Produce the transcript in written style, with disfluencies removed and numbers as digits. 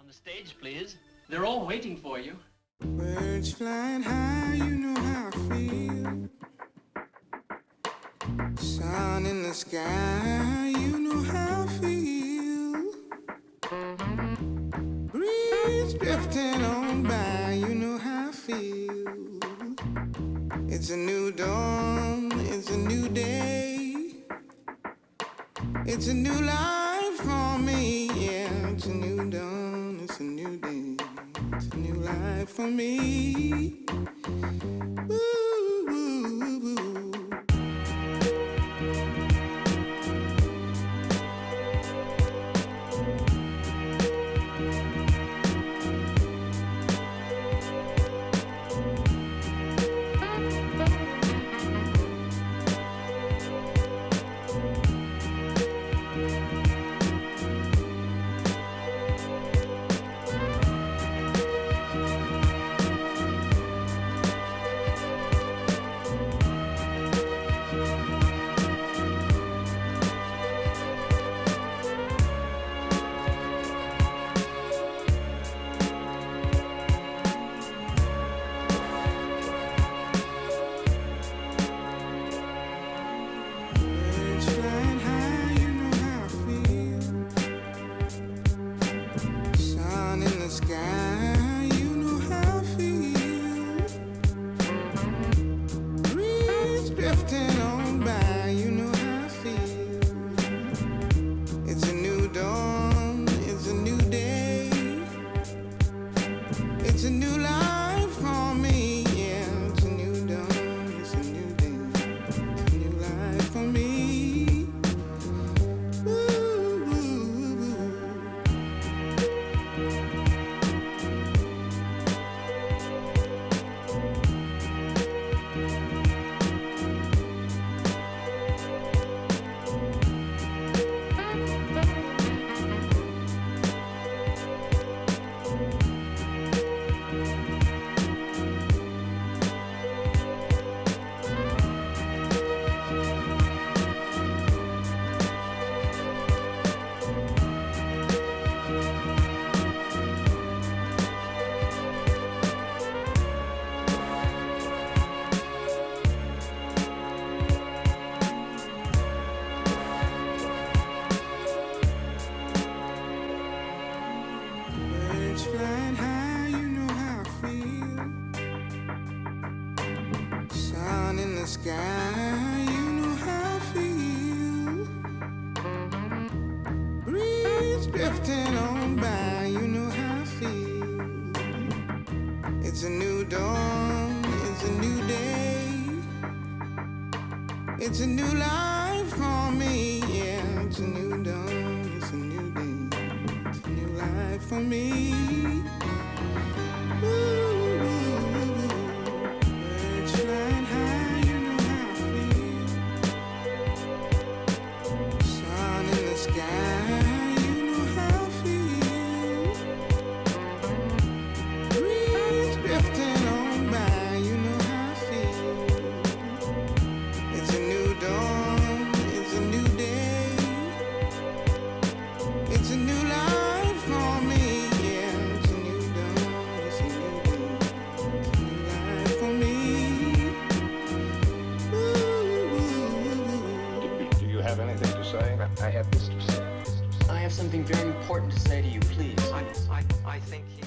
the stage, please. They're all waiting for you. Birds flying high, you know how I feel. Sun in the sky, you know how I feel. Breeze drifting on by, you know how I feel. It's a new dawn, it's a new day. It's a new life for me, yeah. It's a new dawn, it's a new day. It's a new life for me. Ooh, ooh, ooh, ooh. It's a new life for me, yeah. It's a new dawn, it's a new day. It's a new life for me. Ooh, ooh, ooh. Flying high, you know how I feel. Sun in the sky, you know how I feel. Breeze drifting on by, you know how I feel. It's a new dawn, it's a new day. It's a new life for me, yeah. It's a new dawn, it's a new day. It's a new life for me. Ooh, ooh, ooh. Birds flying high, you know how I feel. Sun in the sky, you know how I feel. Breeze drifting on by, you know how I feel. It's a new dawn, it's a new day. It's a new life for me, yeah. It's a new dawn, it's a new day. It's a new life for me. Ooh, ooh, ooh. Do you have anything to say? I have this to say. I have something very important to say to you, please. I think he